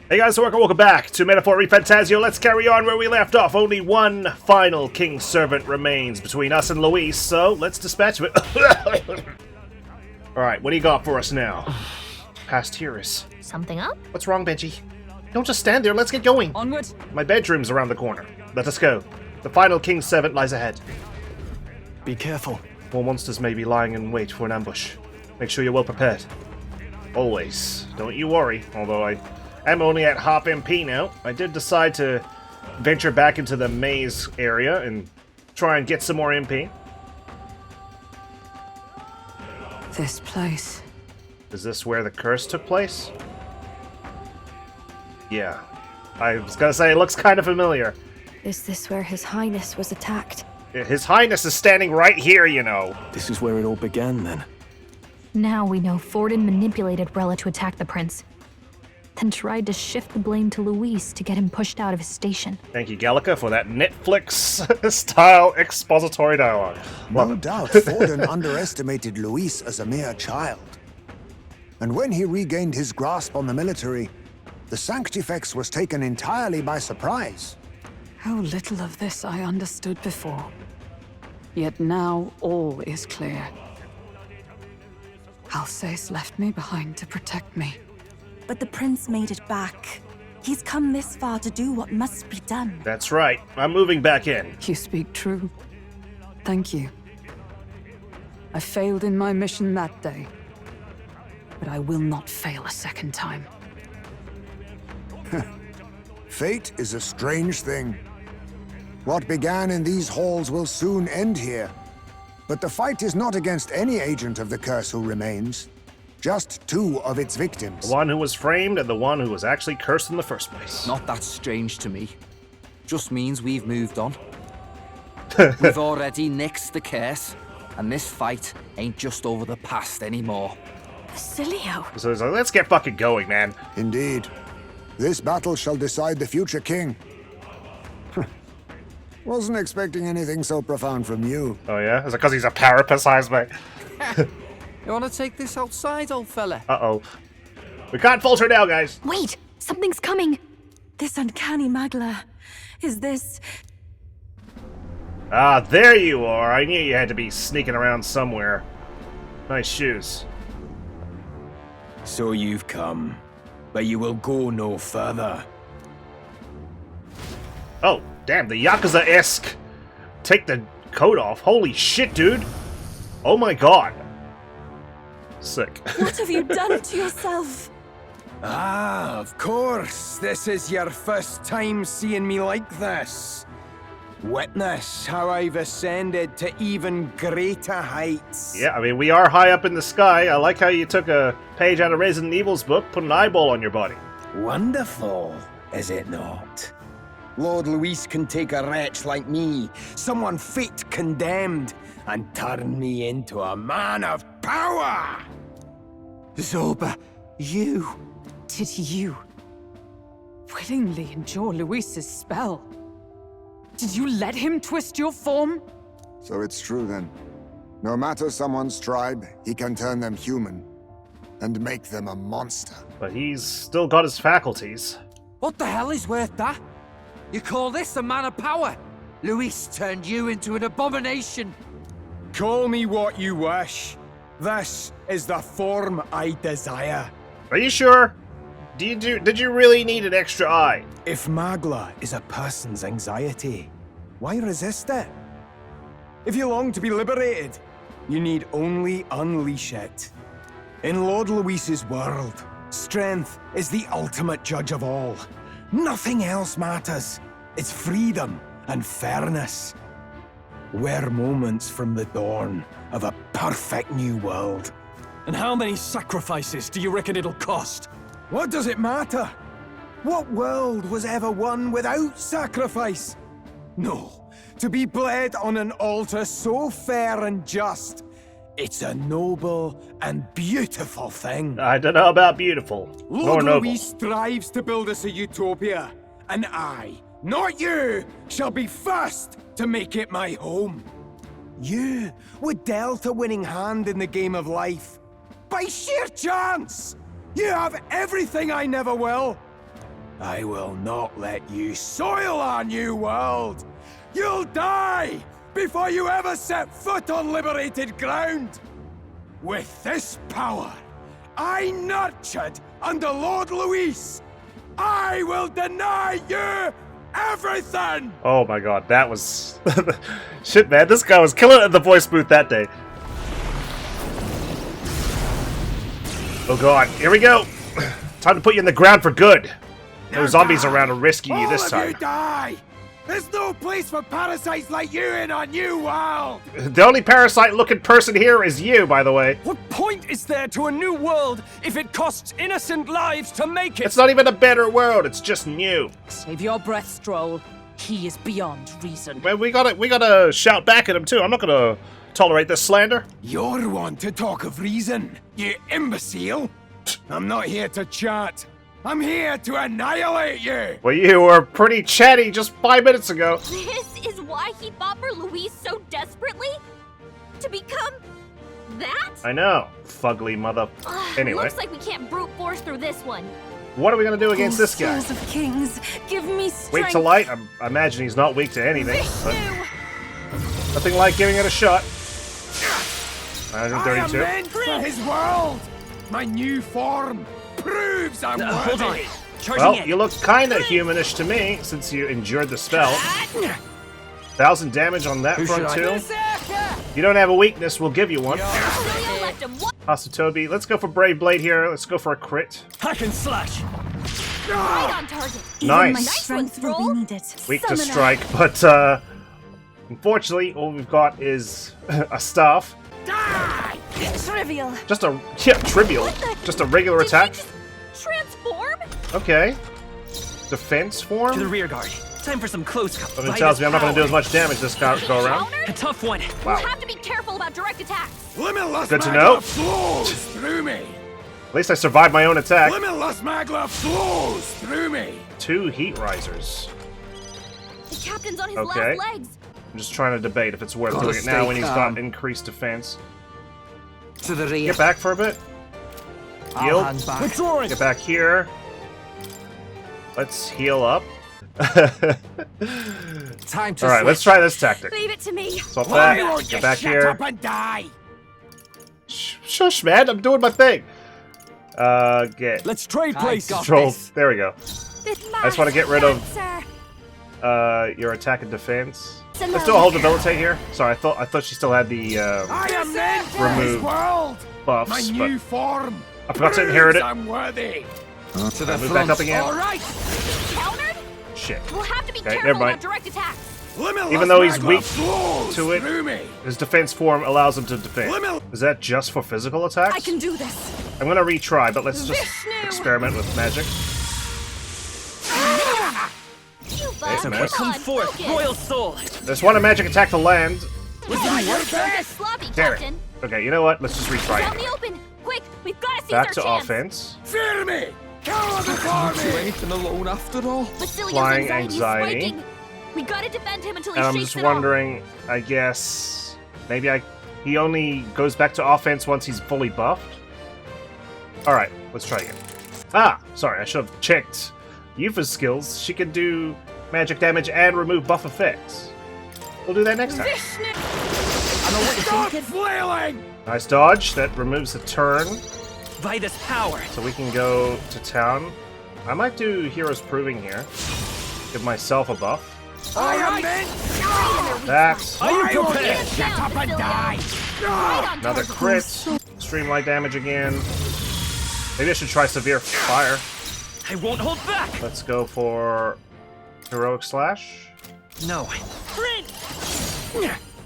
Hey guys, welcome back to Metaphor Refantazio. Let's carry on where we left off. Only one final king's servant remains between us and Luis, so let's dispatch him. Alright, what do you got for us now? Past here is... Something up? What's wrong, Benji? Don't just stand there, let's get going. Onward. My bedroom's around the corner. Let us go. The final king's servant lies ahead. Be careful. More monsters may be lying in wait for an ambush. Make sure you're well prepared. Always. Don't you worry, although I'm only at half MP now. I did decide to venture back into the maze area and try and get some more MP. This place. Is this where the curse took place? Yeah. I was gonna say, it looks kind of familiar. Is this where His Highness was attacked? His Highness is standing right here, you know. This is where it all began, then. Now we know Forden manipulated Rella to attack the prince, then tried to shift the blame to Luis to get him pushed out of his station. Thank you, Gallica, for that Netflix-style expository dialogue. No doubt Forden underestimated Luis as a mere child. And when he regained his grasp on the military, the Sanctifex was taken entirely by surprise. How little of this I understood before. Yet now all is clear. Alsace left me behind to protect me. But the prince made it back. He's come this far to do what must be done. That's right. I'm moving back in. You speak true. Thank you. I failed in my mission that day, but I will not fail a second time. Fate is a strange thing. What began in these halls will soon end here. But the fight is not against any agent of the curse who remains. Just two of its victims. The one who was framed and the one who was actually cursed in the first place. Not that strange to me. Just means we've moved on. We've already nixed the curse, and this fight ain't just over the past anymore. Basilio! So it's like, let's get fucking going, man. Indeed. This battle shall decide the future king. Wasn't expecting anything so profound from you. Oh yeah? Is it because he's a parapsized mate? You wanna take this outside, old fella? Uh-oh. We can't falter now, guys. Wait! Something's coming! This uncanny Magla. Is this... Ah, there you are. I knew you had to be sneaking around somewhere. Nice shoes. So you've come, but you will go no further. Oh, damn, the Yakuza-esque. Take the coat off. Holy shit, dude. Oh my god. Sick. What have you done to yourself? Ah, of course. This is your first time seeing me like this. Witness how I've ascended to even greater heights. Yeah, I mean, we are high up in the sky. I like how you took a page out of Resident Evil's book, put an eyeball on your body. Wonderful, is it not? Lord Luis can take a wretch like me, someone fate condemned, and turn me into a man of power! Zorba, you... Did you... willingly endure Luis's spell? Did you let him twist your form? So it's true then. No matter someone's tribe, he can turn them human. And make them a monster. But he's still got his faculties. What the hell is worth that? You call this a man of power? Luis turned you into an abomination. Call me what you wish. This is the form I desire. Are you sure? Did you really need an extra eye? If Magla is a person's anxiety, why resist it? If you long to be liberated, you need only unleash it. In Lord Luis's world, strength is the ultimate judge of all. Nothing else matters. It's freedom and fairness. We're moments from the dawn of a perfect new world. And how many sacrifices do you reckon it'll cost? What does it matter? What world was ever won without sacrifice? No, to be bled on an altar so fair and just, it's a noble and beautiful thing. I don't know about beautiful. Nor Lord noble. Luis strives to build us a utopia, and I, not you, shall be first to make it my home. You were dealt a winning hand in the game of life. By sheer chance! You have everything I never will. I will not let you soil our new world! You'll die before you ever set foot on liberated ground! With this power, I nurtured under Lord Luis, I will deny you everything! Oh my god, that was... Shit, man, this guy was killing it in the voice booth that day. Oh god, here we go! Time to put you in the ground for good! No zombies around to rescue you this All of time. you die! There's no place for parasites like you in our new world! The only parasite-looking person here is you, by the way. What point is there to a new world if it costs innocent lives to make it? It's not even a better world, it's just new. Save your breath, Stroll. He is beyond reason. Man, we gotta shout back at him too. I'm not gonna tolerate this slander. You're one to talk of reason, you imbecile! I'm not here to chat. I'm here to annihilate you! Well, you were pretty chatty just 5 minutes ago. This is why he fought for Luis so desperately? To become that? I know, fugly mother. Anyway, Looks like we can't brute force through this one. what are we gonna do against this guy? Souls of kings, give me strength. Weak to light? I imagine he's not weak to anything. But Vishnu! nothing like giving it a shot. I am 132. meant for his world! My new form proves I'm Hold on. worthy! Charging Well, in. you look kinda humanish to me since you endured the spell. 1,000 damage on that front too. You don't have a weakness, we'll give you one. Julio left him one Hasatobi, let's go for Brave Blade here. Let's go for a crit. Hack and slash. right on target. Even Nice. my Nice strength one, will be Stroll. needed. Weak to Summoner. strike, but unfortunately, all we've got is a staff. Trivial. Just a trivial. Just a regular Did attack. he just transform? Okay. Defense To the form. rear guard. Time for some close combat. Something tells me I'm not going to do as much damage this go around. Countered? A tough one. We'll have to be careful about direct attacks. Limitless Good to magla know. flows through me! At least I survived my own attack. Limitless magla flows through me! 2 heat risers. The captain's on his Okay. last legs. I'm just trying to debate if it's worth Gotta doing it now stay when he's calm. got increased defense. To the rear. Get back for a bit. I'll Heal. hang back. Withdrawing. Get back here. Let's heal up. Time to Alright, let's try this tactic. Leave it to me. Swap Why that. won't you Get back shut here. up and die? Shush, man. I'm doing my thing. Get Let's trade I places. got control. this. There we go. I just want to get rid of your attack and defense. Let's do a whole debilitate here. Sorry, I thought she still had the I am meant for his remove world! buffs, My but new form I forgot to proves inherit it. I'm worthy! To the Move back front. up again. Alright! Countered? Shit. We'll have to be Okay, never careful mind. about direct attacks. Limitless Even though he's magla weak flows to it, through me! his defense form allows him to defend. Limit- Is that just for physical attacks? I can do this. I'm gonna retry, but let's just Vishnu! experiment with magic. You bug. miss. Come forth, focus. royal soul. Just want a magic attack to land. Don't get sloppy, Damn it. Captain. Okay, you know what? Let's just retry Out in it. the open. Quick, we've got to seize Back our to chance. offense. Fear me! Cower before Do me! anything alone after all. Basilia's Flying anxiety is anxiety. spiking. We gotta defend him until he And I'm shakes just it wondering, I guess, maybe he only goes back to offense once he's fully buffed? Alright, let's try again. Ah, sorry, I should have checked Yufa's skills. She can do magic damage and remove buff effects. We'll do that next time. Stop flailing! Nice dodge. That removes a turn, Vitus power. so we can go to town. I might do Heroes Proving here. Give myself a buff. I am meant That. Are you I will prepared? get shut up and die! Right on Another target. crit. Streamlight damage again. Maybe I should try Severe Fire. I won't hold back. Let's go for Heroic Slash. No. Print.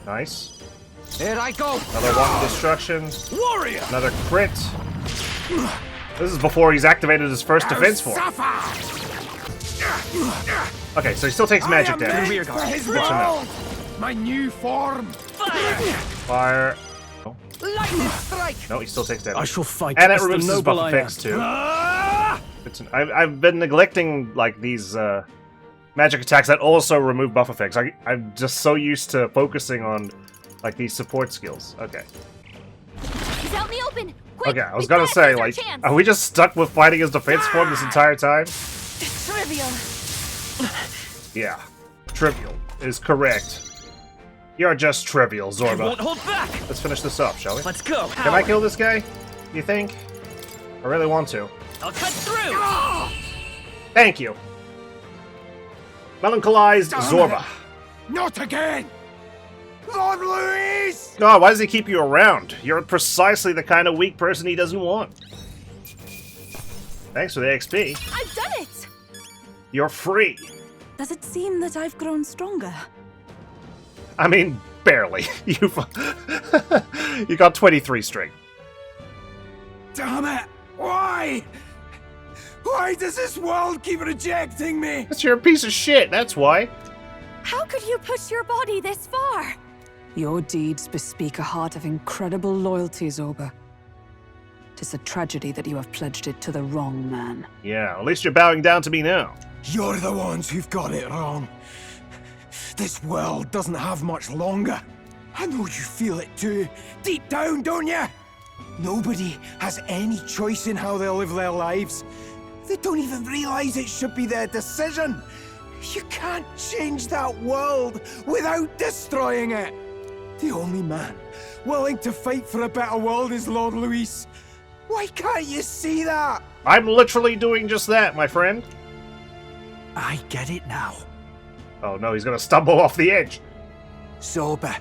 Nice. Here I go. Another Wanton Destruction. Warrior. Another crit. This is before he's activated his first defense form. Okay, so he still takes magic I am damage. meant for his Good to know. world! My new form! Fire. Fire. Oh, Lightning strike. no, he still takes I damage. shall fight. And it as the removes his noble buff I effects am. too. Ah! I've been neglecting like these magic attacks that also remove buff effects. I'm just so used to focusing on like these support skills. Okay. He's out in the open. Quick, Okay, I was we've gonna gotta say, seize our like, chance. are we just stuck with fighting his defense form this entire time? Trivial. Yeah, trivial is correct. You're just trivial, Zorba. Won't hold back. Let's finish this up, shall we? Let's go. Can I kill this guy? You think? I really want to. I'll cut through. Thank you. Melancholized Zorba. Not again! Lord Luis! God, why does he keep you around? You're precisely the kind of weak person he doesn't want. Thanks for the XP. I've done it! You're free. Does it seem that I've grown stronger? I mean, barely. You got 23 strength. Damn it! Why? Why does this world keep rejecting me? Because you're a piece of shit, that's why. How could you push your body this far? Your deeds bespeak a heart of incredible loyalty, Zorba. 'Tis a tragedy that you have pledged it to the wrong man. Yeah, at least you're bowing down to me now. You're the ones who've got it wrong. This world doesn't have much longer. I know you feel it too. Deep down, don't you? Nobody has any choice in how they'll live their lives. They don't even realize it should be their decision. You can't change that world without destroying it. The only man willing to fight for a better world is Lord Luis. Why can't you see that? I'm literally doing just that, my friend. I get it now. Oh no, he's gonna stumble off the edge. Zorba,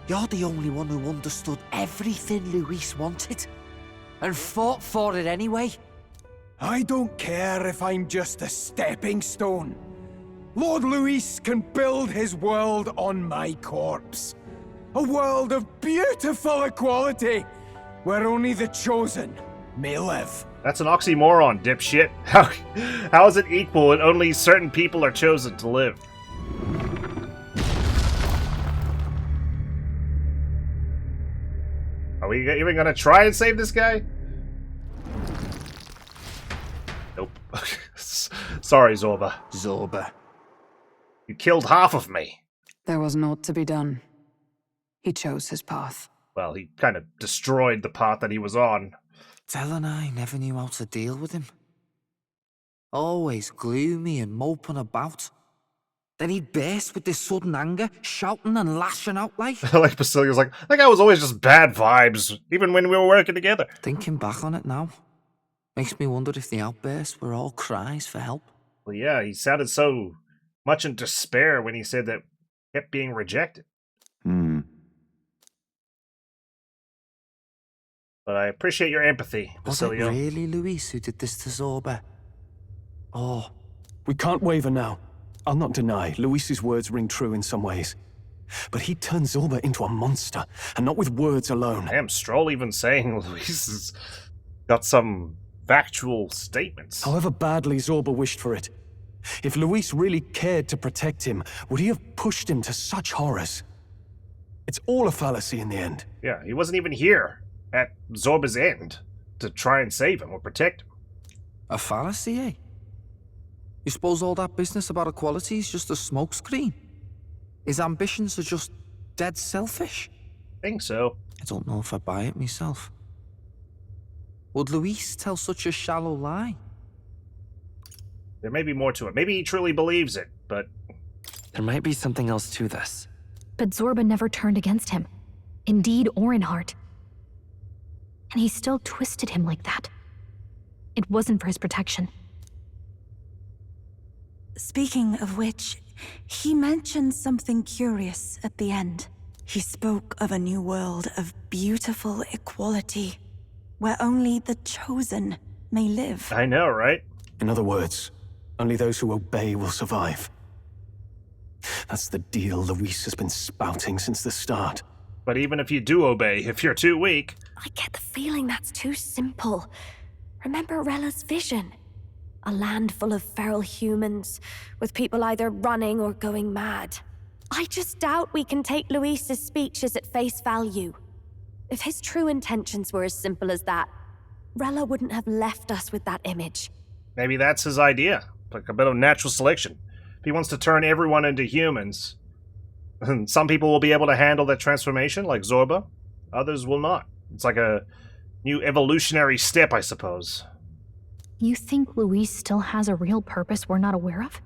you're the only one who understood everything Luis wanted. And fought for it anyway. I don't care if I'm just a stepping stone. Lord Luis can build his world on my corpse. A world of beautiful equality, where only the chosen may live. That's an oxymoron, dipshit. How is it equal when only certain people are chosen to live? Are we even gonna try and save this guy? Nope. Sorry, Zorba. Zorba. You killed half of me. There was naught to be done. He chose his path. Well, he kind of destroyed the path that he was on. Tell and I never knew how to deal with him. Always gloomy and moping about. Then he'd burst with this sudden anger, shouting and lashing out like... Like Basilia's like, that guy was always just bad vibes, even when we were working together. Thinking back on it now, makes me wonder if the outbursts were all cries for help. Well, yeah, he sounded so much in despair when he said that he kept being rejected. But I appreciate your empathy, Was it Basilio. really Luis who did this to Zorba? Oh, We can't waver now. I'll not deny, Luis's words ring true in some ways. But he turned Zorba into a monster, and not with words alone. Damn, Stroll even saying Luis has got some factual statements. However badly Zorba wished for it, if Luis really cared to protect him, would he have pushed him to such horrors? It's all a fallacy in the end. Yeah, he wasn't even here at Zorba's end to try and save him or protect him. a fallacy, eh? You suppose all that business about equality is just a smokescreen? His ambitions are just dead selfish? Think so. I don't know if I buy it myself. Would Luis tell such a shallow lie? There may be more to it. Maybe he truly believes it, but... There might be something else to this. But Zorba never turned against him, in deed or in heart. And he still twisted him like that. It wasn't for his protection. Speaking of which, he mentioned something curious at the end. He spoke of a new world of beautiful equality, where only the chosen may live. I know, right? In other words, only those who obey will survive. That's the deal Luis has been spouting since the start. But even if you do obey, if you're too weak... I get the feeling that's too simple. Remember Rella's vision? A land full of feral humans, with people either running or going mad. I just doubt we can take Luis's speeches at face value. If his true intentions were as simple as that, Rella wouldn't have left us with that image. Maybe that's his idea. Like a bit of natural selection. If he wants to turn everyone into humans, some people will be able to handle that transformation, like Zorba. Others will not. It's like a new evolutionary step, I suppose. You think Luis still has a real purpose we're not aware of?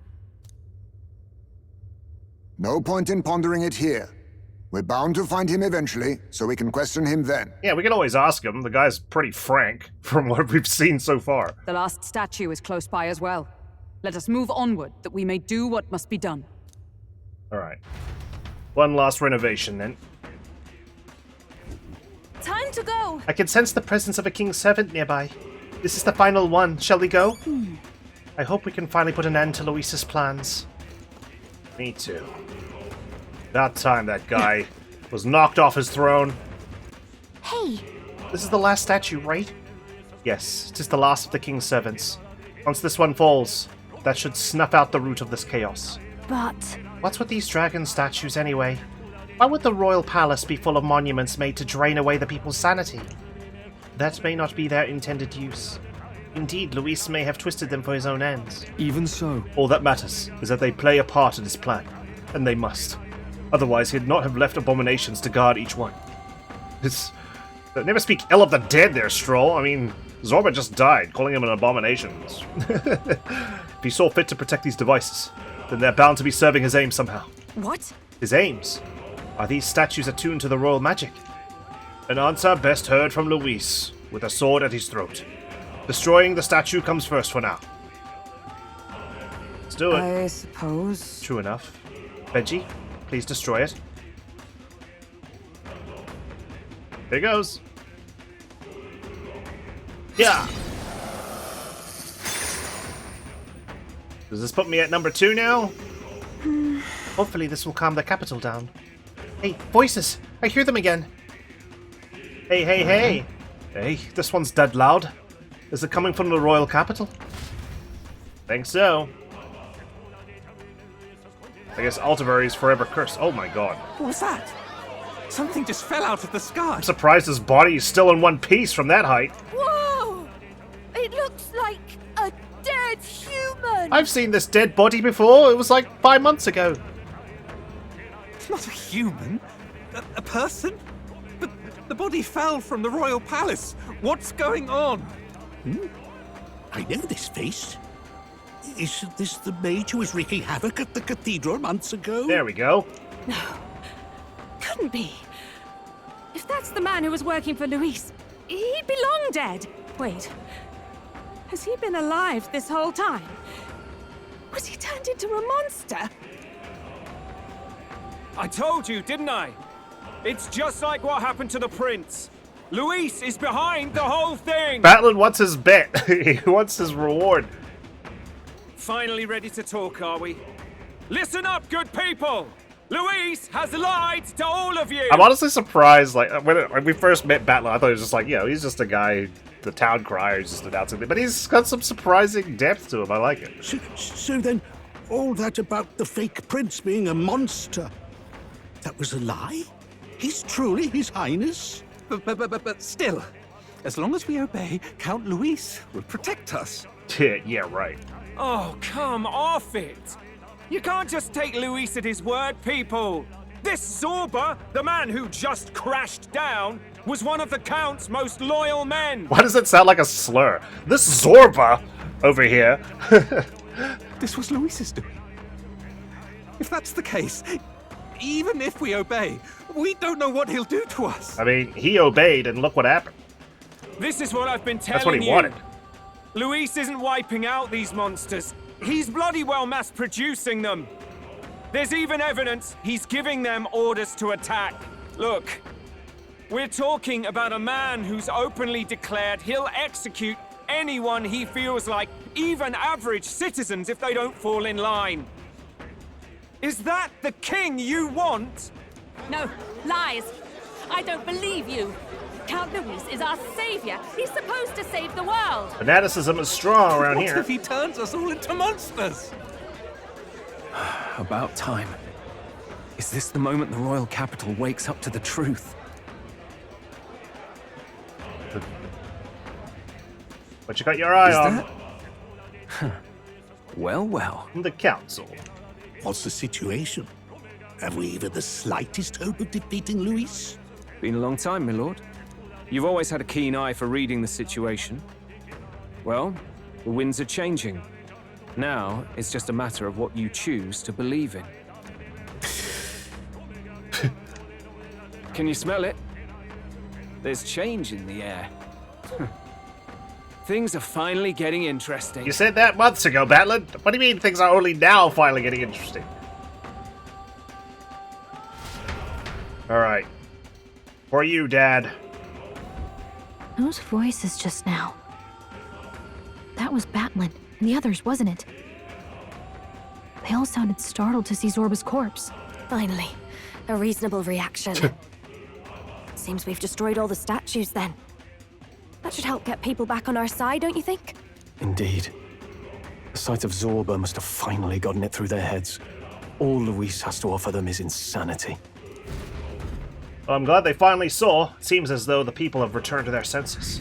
No point in pondering it here. We're bound to find him eventually, so we can question him then. Yeah, we can always ask him. The guy's pretty frank, from what we've seen so far. The last statue is close by as well. Let us move onward, that we may do what must be done. Alright. One last renovation, then. Time to go! I can sense the presence of a king's servant nearby. This is the final one. Shall we go? I hope we can finally put an end to Luis's plans. Me too. That time that guy was knocked off his throne. Hey! This is the last statue, right? Yes, it is the last of the king's servants. Once this one falls, that should snuff out the root of this chaos. But... What's with these dragon statues anyway? Why would the royal palace be full of monuments made to drain away the people's sanity? That may not be their intended use. Indeed, Luis may have twisted them for his own ends. Even so. All that matters is that they play a part in his plan, and they must. Otherwise, he'd not have left abominations to guard each one. They never speak ill of the dead there, Stroll. I mean, Zorba just died, calling him an abomination. If he saw fit to protect these devices, then they're bound to be serving his aims somehow. What? His aims? Are these statues attuned to the royal magic? An answer best heard from Luis, with a sword at his throat. Destroying the statue comes first for now. Let's do it. I suppose. True enough. Benji, please destroy it. There goes. Yeah! Does this put me at number 2 now? Hopefully this will calm the capital down. Hey, voices! I hear them again! Hey, hey, hey! Hey, this one's dead loud. Is it coming from the royal capital? Think so. I guess Altivery is forever cursed. Oh my god. What was that? Something just fell out of the sky. I'm surprised his body is still in one piece from that height. Whoa! It looks like a dead human! I've seen this dead body before. It was like 5 months ago. It's not a human. A person? But the body fell from the royal palace. What's going on? I know this face. Isn't this the mage who was wreaking havoc at the cathedral months ago? There we go. No. Couldn't be. If that's the man who was working for Luis, he'd be long dead. Wait. Has he been alive this whole time? Was he turned into a monster? I told you, didn't I? It's just like what happened to the prince. Luis is behind the whole thing! Batlin wants his bet. He wants his reward. Finally ready to talk, are we? Listen up, good people! Luis has lied to all of you! I'm honestly surprised, like, when we first met Batlin, I thought he was just like, he's just a guy, the town crier who's just announcing it. But he's got some surprising depth to him. I like it. So then, all that about the fake prince being a monster, that was a lie? He's truly His Highness? But still, as long as we obey, Count Luis will protect us. Yeah, right. Oh, come off it! You can't just take Luis at his word, people! This Zorba, the man who just crashed down, was one of the Count's most loyal men! Why does it sound like a slur? This Zorba over here. This was Luis's doing. If that's the case, even if we obey, we don't know what he'll do to us. I mean, he obeyed, and look what happened. This is what I've been telling you. That's what he wanted. Luis isn't wiping out these monsters. He's bloody well mass-producing them. There's even evidence he's giving them orders to attack. Look, we're talking about a man who's openly declared he'll execute anyone he feels like, even average citizens, if they don't fall in line. Is that the king you want? No, lies. I don't believe you. Count Luis is our savior. He's supposed to save the world. Fanaticism is strong around here. What if he turns us all into monsters? About time. Is this the moment the royal capital wakes up to the truth? What you got your eye on? That? Well, well. The council. What's the situation? Have we even the slightest hope of defeating Luis? Been a long time, my lord. You've always had a keen eye for reading the situation. Well, The winds are changing. Now, it's just a matter of what you choose to believe in. Can you smell it? There's change in the air. Things are finally getting interesting. You said that months ago, Batlin. What do you mean things are only now finally getting interesting? Alright. For you, Dad. Those voices just now. That was Batlin and the others, wasn't it? They all sounded startled to see Zorba's corpse. Finally, a reasonable reaction. Seems we've destroyed all the statues then. That should help get people back on our side, don't you think? Indeed. The sight of Zorba must have finally gotten it through their heads. All Luis has to offer them is insanity. Well, I'm glad they finally saw. It seems as though the people have returned to their senses.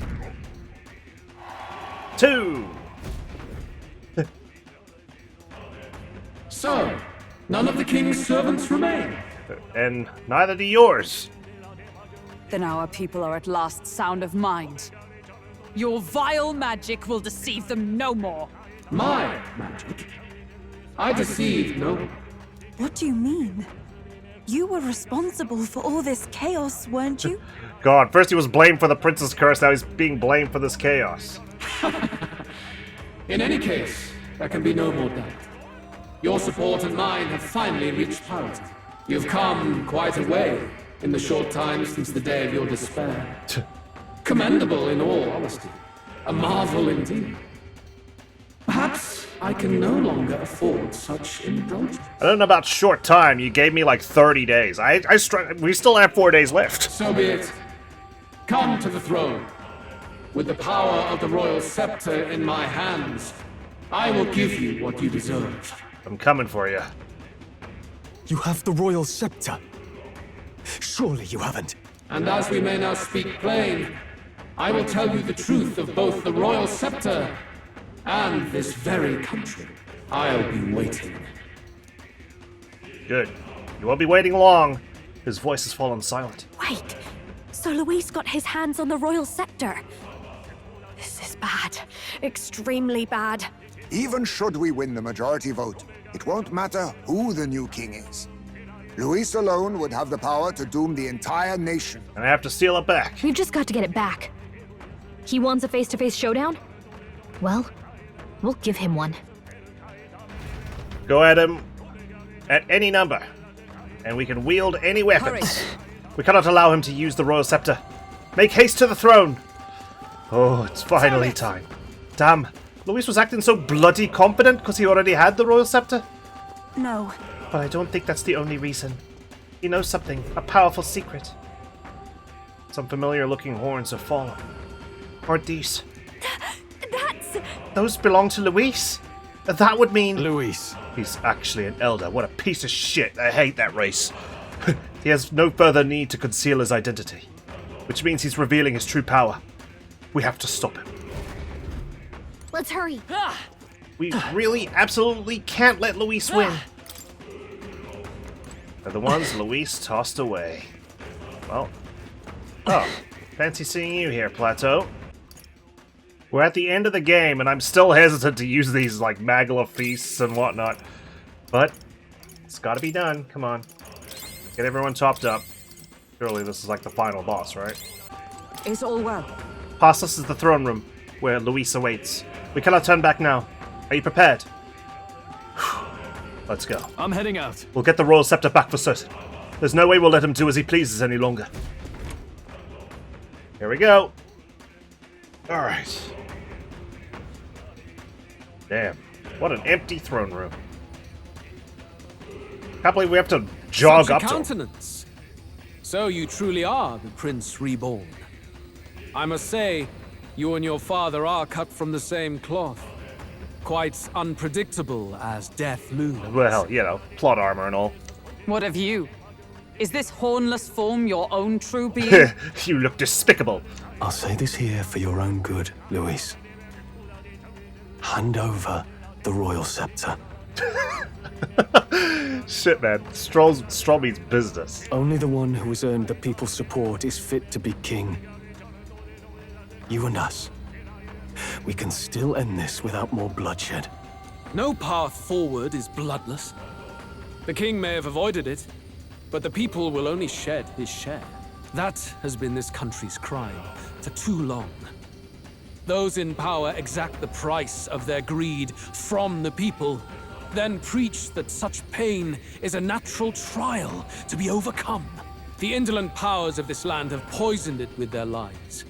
2! So, none of the king's servants remain. And neither do yours. Then our people are at last sound of mind. Your vile magic will deceive them no more. My magic? I deceived no one. What do you mean? You were responsible for all this chaos, weren't you? God, first he was blamed for the Princess Curse, now he's being blamed for this chaos. In any case, there can be no more doubt. Your support and mine have finally reached parity. You've come quite a way in the short time since the day of your despair. Commendable in all honesty. A marvel indeed. Perhaps I can no longer afford such indulgence. I don't know about short time, you gave me like 30 days. We still have 4 days left. So be it. Come to the throne. With the power of the royal scepter in my hands, I will give you what you deserve. I'm coming for you. You have the royal scepter. Surely you haven't. And as we may now speak plain, I will tell you the truth of both the royal scepter and this very country. I'll be waiting. Good. You won't be waiting long. His voice has fallen silent. Wait, so Luis got his hands on the royal scepter. This is bad. Extremely bad. Even should we win the majority vote, it won't matter who the new king is. Luis alone would have the power to doom the entire nation. And I have to steal it back. We've just got to get it back. He wants a face-to-face showdown? Well, we'll give him one. Go at him at any number, and we can wield any weapons. We cannot allow him to use the royal scepter. Make haste to the throne! Oh, it's finally time. Damn, Luis was acting so bloody confident because he already had the royal scepter. No. But I don't think that's the only reason. He knows something, a powerful secret. Some familiar-looking horns have fallen. Or these. That's... Those belong to Luis. That would mean... Luis. He's actually an elder. What a piece of shit. I hate that race. He has no further need to conceal his identity. Which means he's revealing his true power. We have to stop him. Let's hurry. We really, absolutely can't let Luis win. They're the ones Luis tossed away. Well. Oh, fancy seeing you here, Plateau. We're at the end of the game, and I'm still hesitant to use these, like, Magla feasts and whatnot. But it's gotta be done. Come on. Get everyone topped up. Surely this is like the final boss, right? Is all well? Past us is the throne room, where Luis awaits. We cannot turn back now. Are you prepared? Let's go. I'm heading out. We'll get the royal scepter back for certain. There's no way we'll let him do as he pleases any longer. Here we go. Alright. Damn. What an empty throne room. Can't believe we have to jog Such up a to him. countenance. So you truly are the Prince Reborn. I must say, you and your father are cut from the same cloth. Quite unpredictable as death looms. Well, you know, plot armor and all. What of you? Is this hornless form your own true being? You look despicable. I'll say this here for your own good, Luis. Hand over the royal scepter. Shit, man. Stroll means business. Only the one who has earned the people's support is fit to be king. You and us. We can still end this without more bloodshed. No path forward is bloodless. The king may have avoided it, but the people will only shed his share. That has been this country's crime for too long. Those in power exact the price of their greed from the people, then preach that such pain is a natural trial to be overcome. The indolent powers of this land have poisoned it with their lies.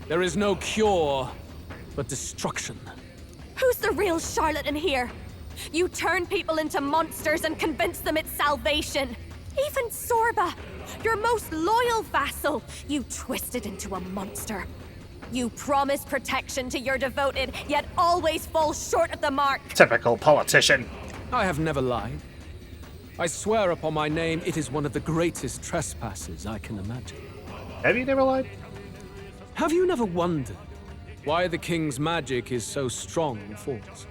There is no cure but destruction. Who's the real charlatan here? You turn people into monsters and convince them it's salvation. Even Zorba, your most loyal vassal, you twisted into a monster. You promise protection to your devoted, yet always fall short of the mark. Typical politician. I have never lied. I swear upon my name, it is one of the greatest trespasses I can imagine. Have you never lied? Have you never wondered why the king's magic is so strong in force?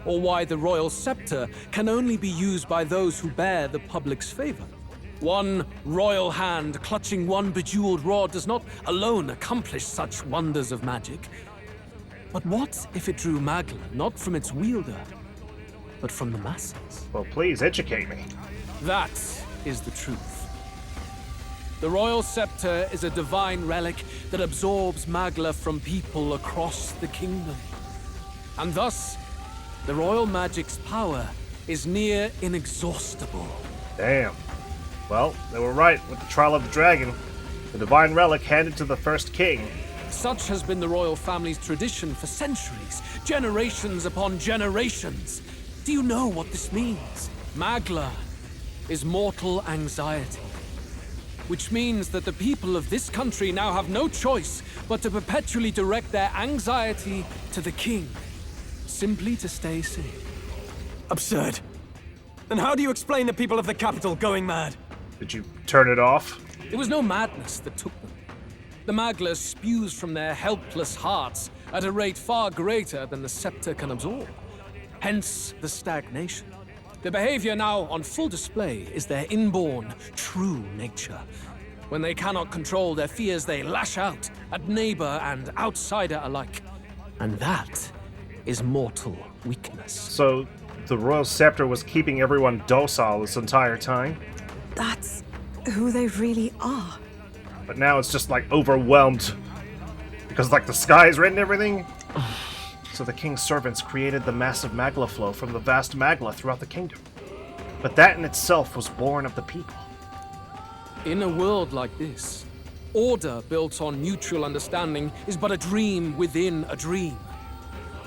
Or why the royal scepter can only be used by those who bear the public's favor? One royal hand clutching one bejeweled rod does not alone accomplish such wonders of magic. But what if it drew Magla not from its wielder, but from the masses? Well, please educate me. That is the truth. The royal scepter is a divine relic that absorbs Magla from people across the kingdom. And thus, the royal magic's power is near inexhaustible. Damn. Well, they were right with the trial of the dragon. The divine relic handed to the first king. Such has been the royal family's tradition for centuries, generations upon generations. Do you know what this means? Magla is mortal anxiety, which means that the people of this country now have no choice but to perpetually direct their anxiety to the king, simply to stay safe. Absurd. Then how do you explain the people of the capital going mad? Did you turn it off? It was no madness that took them. The Magla spews from their helpless hearts at a rate far greater than the scepter can absorb. Hence the stagnation. The behavior now on full display is their inborn, true nature. When they cannot control their fears, they lash out at neighbor and outsider alike. And that is mortal weakness. So, the royal scepter was keeping everyone docile this entire time? That's who they really are. But now it's just, like, overwhelmed. Because, like, the sky is red and everything? So the king's servants created the massive Magla flow from the vast Magla throughout the kingdom. But that in itself was born of the people. In a world like this, order built on mutual understanding is but a dream within a dream.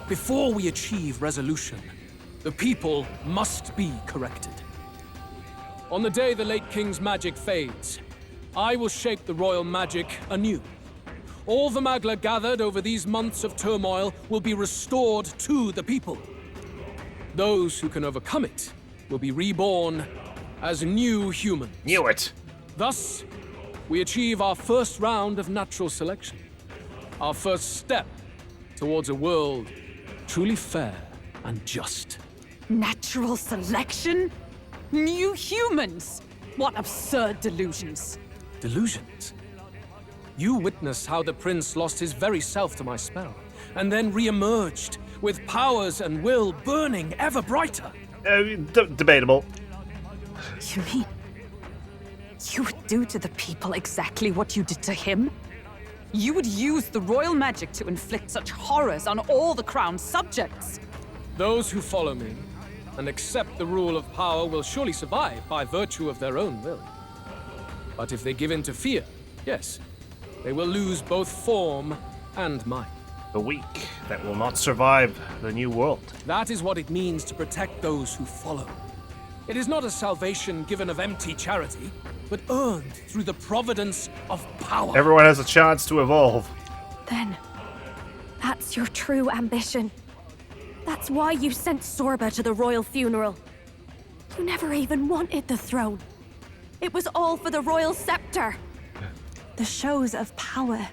Before we achieve resolution, the people must be corrected. On the day the late king's magic fades, I will shape the royal magic anew. All the Magla gathered over these months of turmoil will be restored to the people. Those who can overcome it will be reborn as new humans. Knew it. Thus, we achieve our first round of natural selection. Our first step towards a world truly fair and just. Natural selection? New humans? What absurd delusions. Delusions? You witnessed how the prince lost his very self to my spell, and then re-emerged with powers and will burning ever brighter. Debatable. You mean you would do to the people exactly what you did to him? You would use the royal magic to inflict such horrors on all the crown's subjects? Those who follow me and accept the rule of power will surely survive by virtue of their own will. But if they give in to fear, yes, they will lose both form and might. The weak that will not survive the new world. That is what it means to protect those who follow. It is not a salvation given of empty charity, but earned through the providence of power. Everyone has a chance to evolve. Then, that's your true ambition. That's why you sent Zorba to the royal funeral. You never even wanted the throne. It was all for the royal scepter. The shows of power,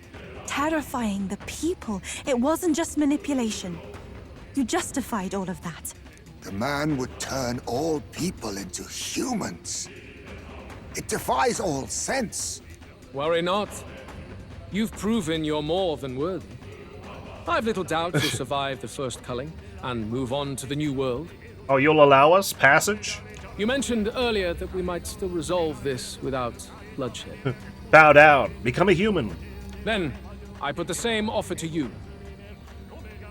terrifying the people. It wasn't just manipulation. You justified all of that. The man would turn all people into humans. It defies all sense. Worry not. You've proven you're more than worthy. I've little doubt you'll survive the first culling and move on to the new world. Oh, you'll allow us passage? You mentioned earlier that we might still resolve this without bloodshed. Bow down. Become a human. Then, I put the same offer to you.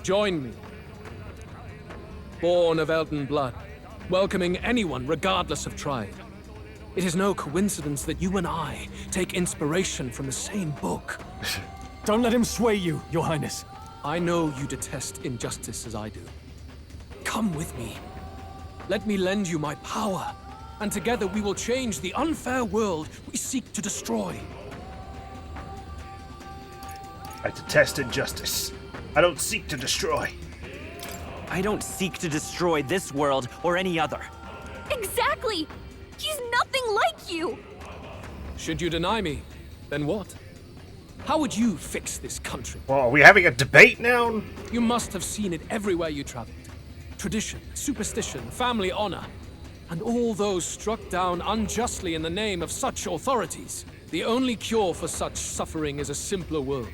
Join me. Born of Elden blood, welcoming anyone regardless of tribe. It is no coincidence that you and I take inspiration from the same book. Don't let him sway you, Your Highness. I know you detest injustice as I do. Come with me. Let me lend you my power, and together we will change the unfair world we seek to destroy. I detest injustice. I don't seek to destroy. I don't seek to destroy this world or any other. Exactly! He's nothing like you! Should you deny me, then what? How would you fix this country? Well, are we having a debate now? You must have seen it everywhere you traveled. Tradition, superstition, family honor, and all those struck down unjustly in the name of such authorities. The only cure for such suffering is a simpler world,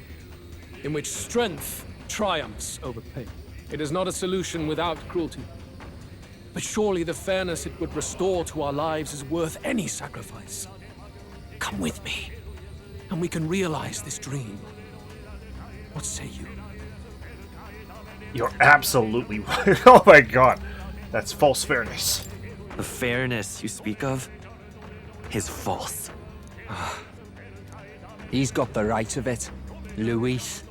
in which strength triumphs over pain. It is not a solution without cruelty. But surely the fairness it would restore to our lives is worth any sacrifice. Come with me, and we can realize this dream. What say you? You're absolutely right. Oh my god. That's false fairness. The fairness you speak of is false. He's got the right of it, Luis.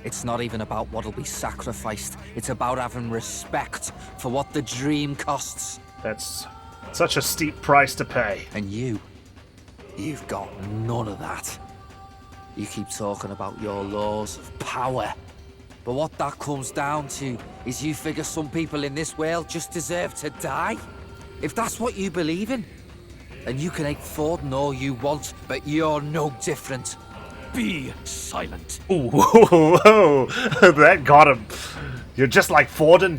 It's not even about what'll be sacrificed. It's about having respect for what the dream costs. That's such a steep price to pay. And you've got none of that. You keep talking about your laws of power. But what that comes down to is you figure some people in this world just deserve to die. If that's what you believe in, then you can hate Forden all you want, but you're no different. Be silent. Ooh, whoa, that got him. You're just like Forden.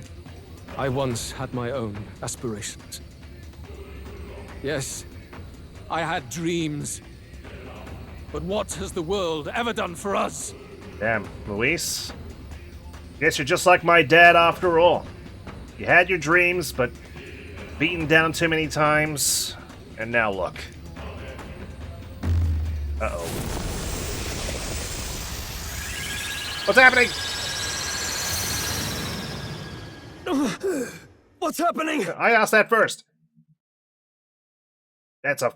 I once had my own aspirations. Yes, I had dreams. But what has the world ever done for us? Damn, Luis. Guess you're just like my dad after all. You had your dreams, but beaten down too many times, and now look. Uh-oh. What's happening? What's happening? I asked that first. That's a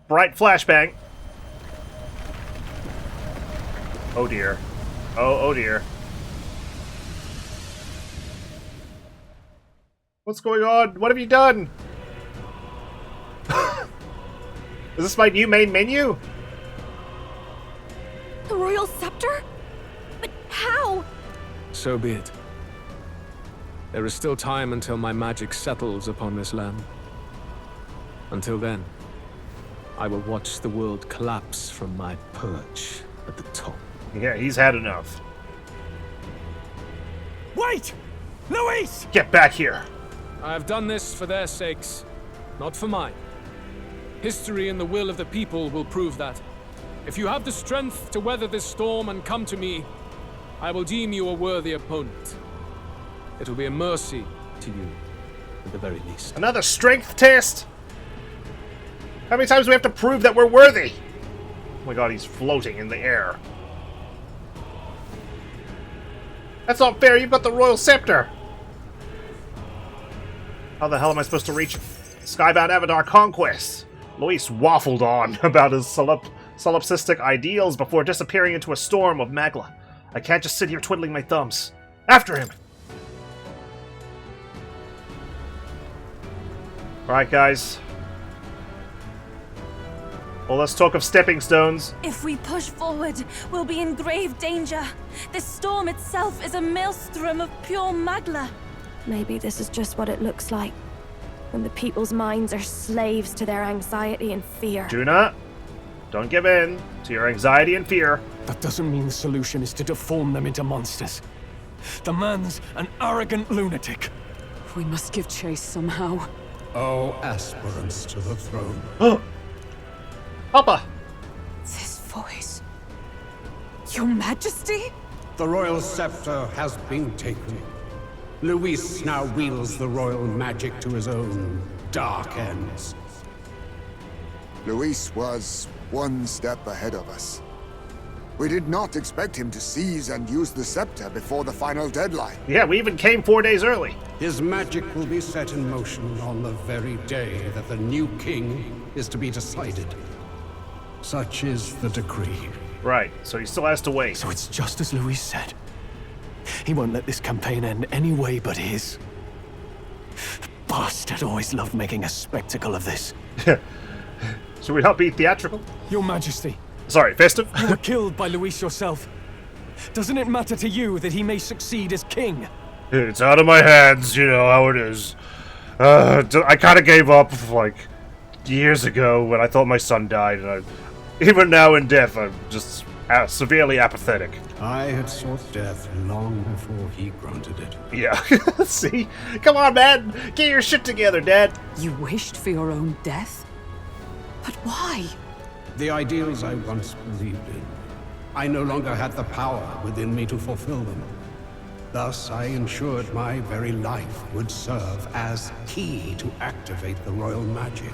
bright flashbang. Oh dear. Oh dear. What's going on? What have you done? Is this my new main menu? The Royal Scepter? But how? So be it. There is still time until my magic settles upon this land. Until then, I will watch the world collapse from my perch at the top. Yeah, he's had enough. Wait! Luis! Get back here! I have done this for their sakes, not for mine. History and the will of the people will prove that. If you have the strength to weather this storm and come to me, I will deem you a worthy opponent. It will be a mercy to you, at the very least. Another strength test? How many times do we have to prove that we're worthy? Oh my god, he's floating in the air. That's not fair, you've got the Royal Scepter! How the hell am I supposed to reach Skybound Avatar Conquest? Luis waffled on about his solipsistic ideals before disappearing into a storm of magla. I can't just sit here twiddling my thumbs. After him! Alright, guys. Well, let's talk of stepping stones. If we push forward, we'll be in grave danger. This storm itself is a maelstrom of pure magla. Maybe this is just what it looks like. When the people's minds are slaves to their anxiety and fear. Do not. Don't give in to your anxiety and fear. That doesn't mean the solution is to deform them into monsters. The man's an arrogant lunatic. We must give chase somehow. Oh, aspirants to the throne. Papa! This voice. Your Majesty? The royal scepter has been taken. Luis now wields the royal magic to his own dark ends. Luis was one step ahead of us. We did not expect him to seize and use the scepter before the final deadline. Yeah, we even came 4 days early. His magic will be set in motion on the very day that the new king is to be decided. Such is the decree. Right, so he still has to wait. So it's just as Luis said. He won't let this campaign end any way but his. Bastard always loved making a spectacle of this. Should we not be theatrical? Your Majesty. Sorry, festive? You were killed by Luis yourself. Doesn't it matter to you that he may succeed as king? It's out of my hands, you know how it is. I kind of gave up, like, years ago when I thought my son died, and even now in death, I'm just severely apathetic. I had sought death long before he granted it. Yeah, see? Come on, man! Get your shit together, Dad! You wished for your own death? But why? The ideals I once believed in. I no longer had the power within me to fulfill them. Thus, I ensured my very life would serve as key to activate the royal magic.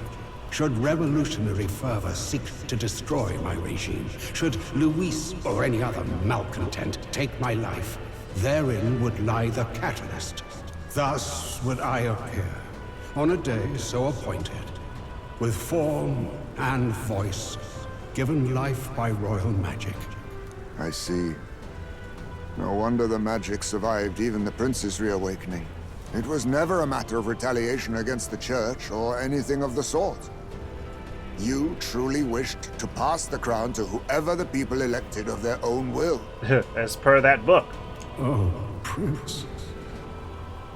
Should revolutionary fervor seek to destroy my regime, should Luis or any other malcontent take my life, therein would lie the catalyst. Thus would I appear, on a day so appointed, with form and voice, given life by royal magic. I see. No wonder the magic survived even the prince's reawakening. It was never a matter of retaliation against the church or anything of the sort. You truly wished to pass the crown to whoever the people elected of their own will. As per that book. Oh, Prince.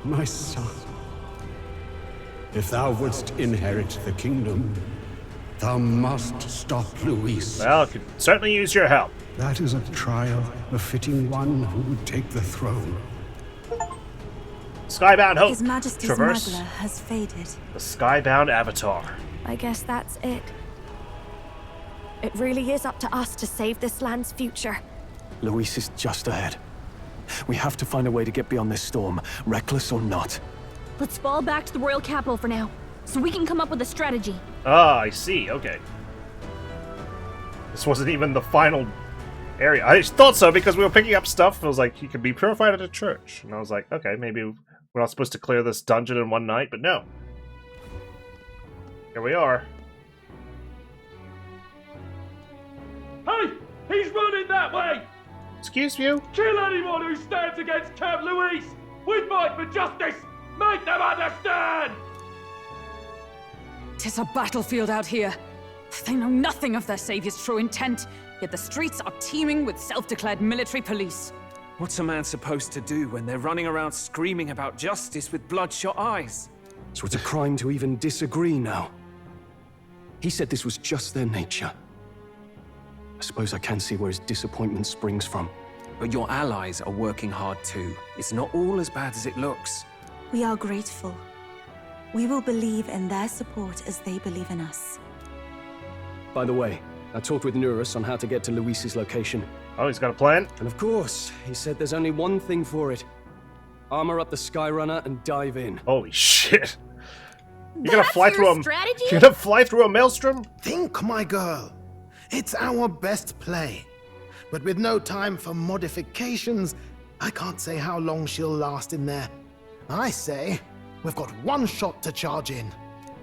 My son. If thou wouldst inherit the kingdom, thou must stop Luis. Well, I could certainly use your help. That is a trial befitting one who would take the throne. Skybound Hope. His Majesty's Traverse. Magla has faded. The Skybound Avatar. I guess that's it. It really is up to us to save this land's future. Luis is just ahead. We have to find a way to get beyond this storm, reckless or not. Let's fall back to the royal capital for now, so we can come up with a strategy. Ah, I see. Okay. This wasn't even the final area. I thought so because we were picking up stuff. It was like, you can be purified at a church. And I was like, okay, maybe we're not supposed to clear this dungeon in one night, but no. Here we are. Hey! He's running that way! Excuse you? Kill anyone who stands against Count Luis! We fight for justice! Make them understand! 'Tis a battlefield out here. They know nothing of their savior's true intent, yet the streets are teeming with self-declared military police. What's a man supposed to do when they're running around screaming about justice with bloodshot eyes? So it's a crime to even disagree now. He said this was just their nature. I suppose I can see where his disappointment springs from. But your allies are working hard too. It's not all as bad as it looks. We are grateful. We will believe in their support as they believe in us. By the way, I talked with Nurus on how to get to Luis's location. Oh, he's got a plan? And of course, he said there's only one thing for it. Armor up the Skyrunner and dive in. Holy shit. You're gonna fly through a strategy? You're gonna fly through a maelstrom? Think, my girl. It's our best play. But with no time for modifications, I can't say how long she'll last in there. I say, we've got one shot to charge in.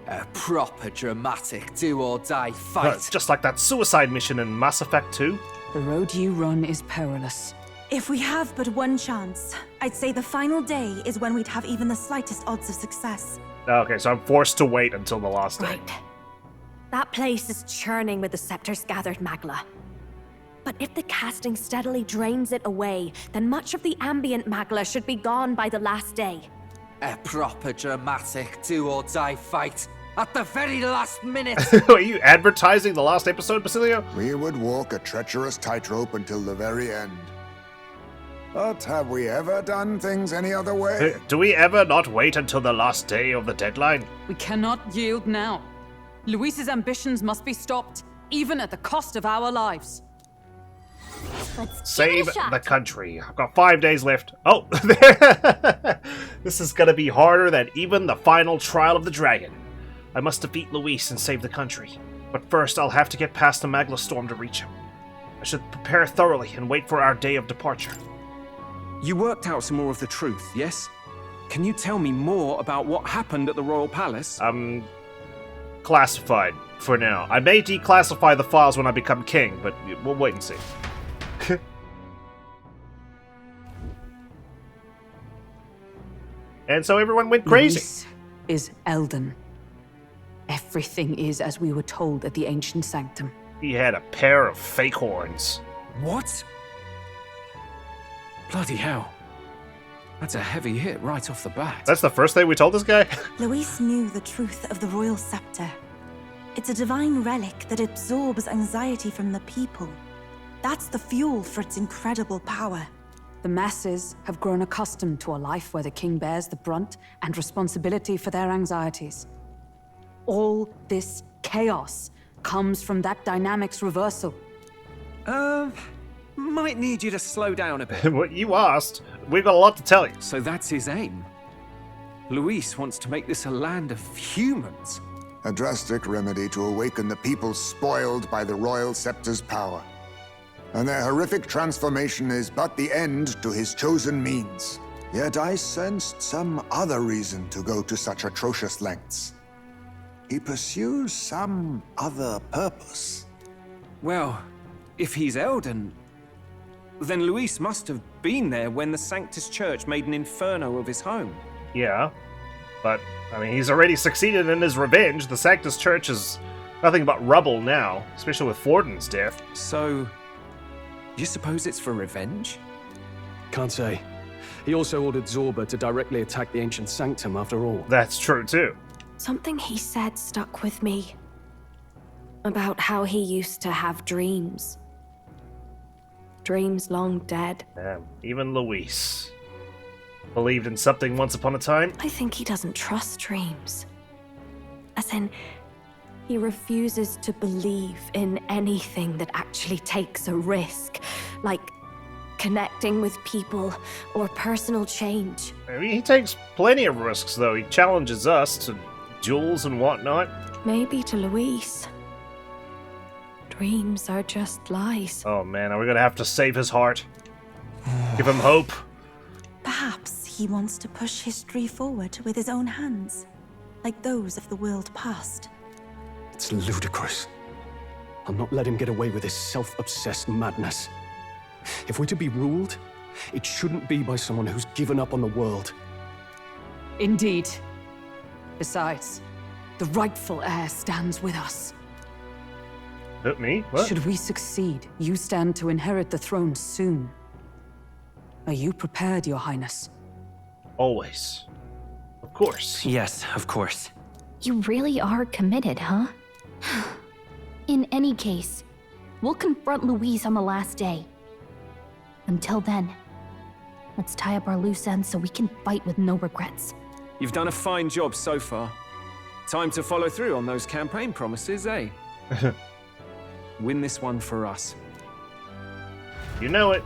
A proper dramatic do-or-die fight. Just like that suicide mission in Mass Effect 2. The road you run is perilous. If we have but one chance, I'd say the final day is when we'd have even the slightest odds of success. Okay, so I'm forced to wait until the last day. Right. That place is churning with the Scepter's gathered magla. But if the casting steadily drains it away, then much of the ambient magla should be gone by the last day. A proper dramatic do-or-die fight at the very last minute. Are you advertising the last episode, Basilio? We would walk a treacherous tightrope until the very end. But have we ever done things any other way? Do we ever not wait until the last day of the deadline? We cannot yield now. Luis's ambitions must be stopped, even at the cost of our lives. Save the country. I've got 5 days left. Oh, this is gonna be harder than even the final trial of the dragon. I must defeat Luis and save the country. But first, I'll have to get past the Magla storm to reach him. I should prepare thoroughly and wait for our day of departure. You worked out some more of the truth, yes? Can you tell me more about what happened at the Royal Palace? Classified for now. I may declassify the files when I become king, but we'll wait and see. And so everyone went crazy. Luis is Elden. Everything is as we were told at the ancient sanctum. He had a pair of fake horns. What? Bloody hell. That's a heavy hit right off the bat. That's the first thing we told this guy? Luis knew the truth of the royal scepter. It's a divine relic that absorbs anxiety from the people. That's the fuel for its incredible power. The masses have grown accustomed to a life where the king bears the brunt and responsibility for their anxieties. All this chaos comes from that dynamic's reversal. Might need you to slow down a bit. What you asked. We've got a lot to tell you. So that's his aim. Luis wants to make this a land of humans. A drastic remedy to awaken the people spoiled by the royal scepter's power. And their horrific transformation is but the end to his chosen means. Yet I sensed some other reason to go to such atrocious lengths. He pursues some other purpose. Well, if he's Elden, then Luis must have been there when the Sanctus Church made an inferno of his home. Yeah, but, I mean, he's already succeeded in his revenge. The Sanctus Church is nothing but rubble now, especially with Forden's death. So, you suppose it's for revenge? Can't say. He also ordered Zorba to directly attack the ancient sanctum after all. That's true, too. Something he said stuck with me. About how he used to have dreams. Dreams long dead. Damn, even Luis believed in something once upon a time. I think he doesn't trust dreams. As in, he refuses to believe in anything that actually takes a risk. Like connecting with people or personal change. I mean, he takes plenty of risks, though. He challenges us to duels and whatnot. Maybe to Luis. Dreams are just lies. Oh man, are we gonna have to save his heart? Give him hope? Perhaps he wants to push history forward with his own hands, like those of the world past. It's ludicrous. I'll not let him get away with his self-obsessed madness. If we're to be ruled, it shouldn't be by someone who's given up on the world. Indeed. Besides, the rightful heir stands with us. Me? What? Should we succeed, you stand to inherit the throne soon. Are you prepared, Your Highness? Always. Of course. Yes, of course. You really are committed, huh? In any case, we'll confront Luis on the last day. Until then, let's tie up our loose ends so we can fight with no regrets. You've done a fine job so far. Time to follow through on those campaign promises, eh? Win this one for us. You know it.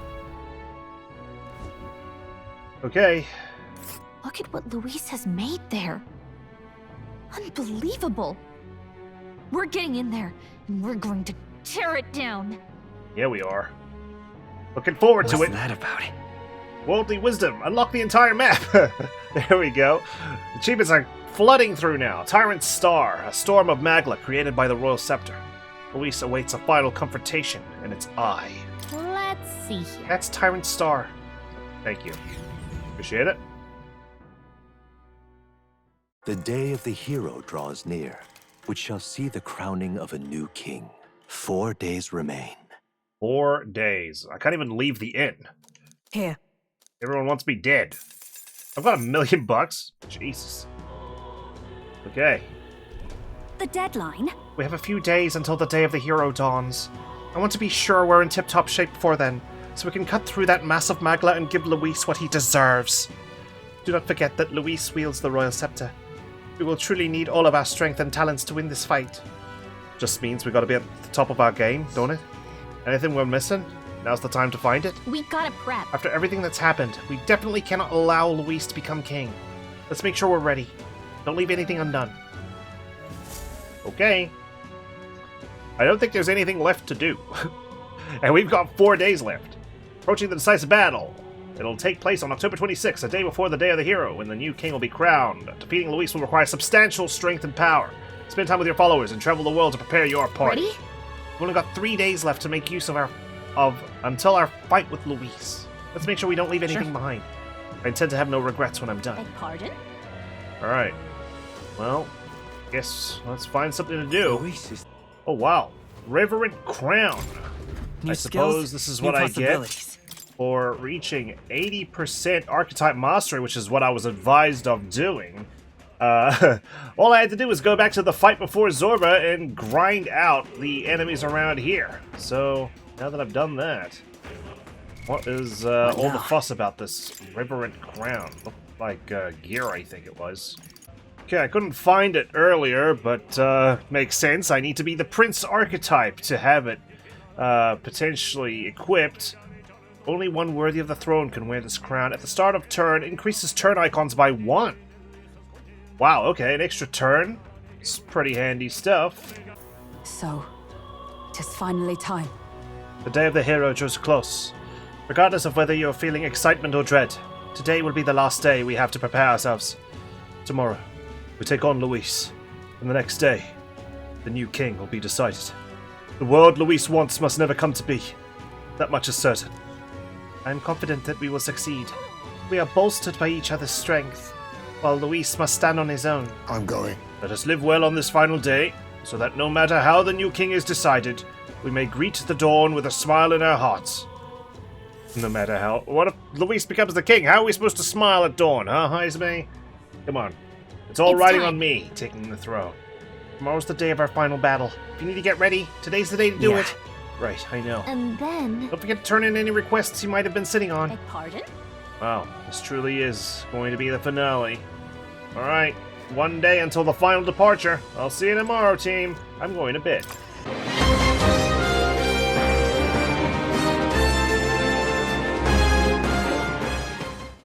Okay. Look at what Luis has made there. Unbelievable. We're getting in there, and we're going to tear it down. Yeah, we are. Looking forward to it. What's that about? Worldly wisdom. Unlock the entire map. There we go. Achievements are flooding through now. Tyrant's Star, a storm of magla created by the Royal Scepter. Luis awaits a final confrontation in its eye. Let's see here. That's Tyrant's Star. Thank you. Appreciate it. The day of the hero draws near, which shall see the crowning of a new king. 4 days remain. 4 days. I can't even leave the inn. Here. Everyone wants me dead. I've got $1 million. Jesus. Okay. The deadline? We have a few days until the day of the hero dawns. I want to be sure we're in tip-top shape before then, so we can cut through that massive magla and give Luis what he deserves. Do not forget that Luis wields the royal scepter. We will truly need all of our strength and talents to win this fight. Just means we gotta be at the top of our game, don't it? Anything we're missing? Now's the time to find it. We gotta prep. After everything that's happened, we definitely cannot allow Luis to become king. Let's make sure we're ready. Don't leave anything undone. Okay. I don't think there's anything left to do. And we've got 4 days left. Approaching the decisive battle. It'll take place on October 26th, a day before the Day of the Hero, when the new king will be crowned. Defeating Luis will require substantial strength and power. Spend time with your followers and travel the world to prepare your party. Ready? We've only got 3 days left to make use of until our fight with Luis. Let's make sure we don't leave anything behind. I intend to have no regrets when I'm done. Pardon? Alright. Well, guess let's find something to do. Oh wow. Reverend Crown. I suppose this is what I get for reaching 80% archetype mastery, which is what I was advised of doing. All I had to do was go back to the fight before Zorba and grind out the enemies around here. So, now that I've done that, what is all the fuss about this Reverend Crown? Looked like gear, I think it was. Okay, I couldn't find it earlier, but makes sense. I need to be the Prince archetype to have it potentially equipped. Only one worthy of the throne can wear this crown. At the start of turn, increases turn icons by 1. Wow, okay, an extra turn. It's pretty handy stuff. So, it is finally time. The day of the hero draws close. Regardless of whether you're feeling excitement or dread, today will be the last day we have to prepare ourselves. Tomorrow, we take on Luis, and the next day, the new king will be decided. The world Luis wants must never come to be. That much is certain. I am confident that we will succeed. We are bolstered by each other's strength, while Luis must stand on his own. I'm going. Let us live well on this final day, so that no matter how the new king is decided, we may greet the dawn with a smile in our hearts. No matter how... What if Luis becomes the king? How are we supposed to smile at dawn, huh, Heisme? Come on. It's all riding on me, taking the throne. Tomorrow's the day of our final battle. If you need to get ready, today's the day to do it. Right, I know. And then... Don't forget to turn in any requests you might have been sitting on. Pardon? Wow, this truly is going to be the finale. Alright, 1 day until the final departure. I'll see you tomorrow, team. I'm going to bed.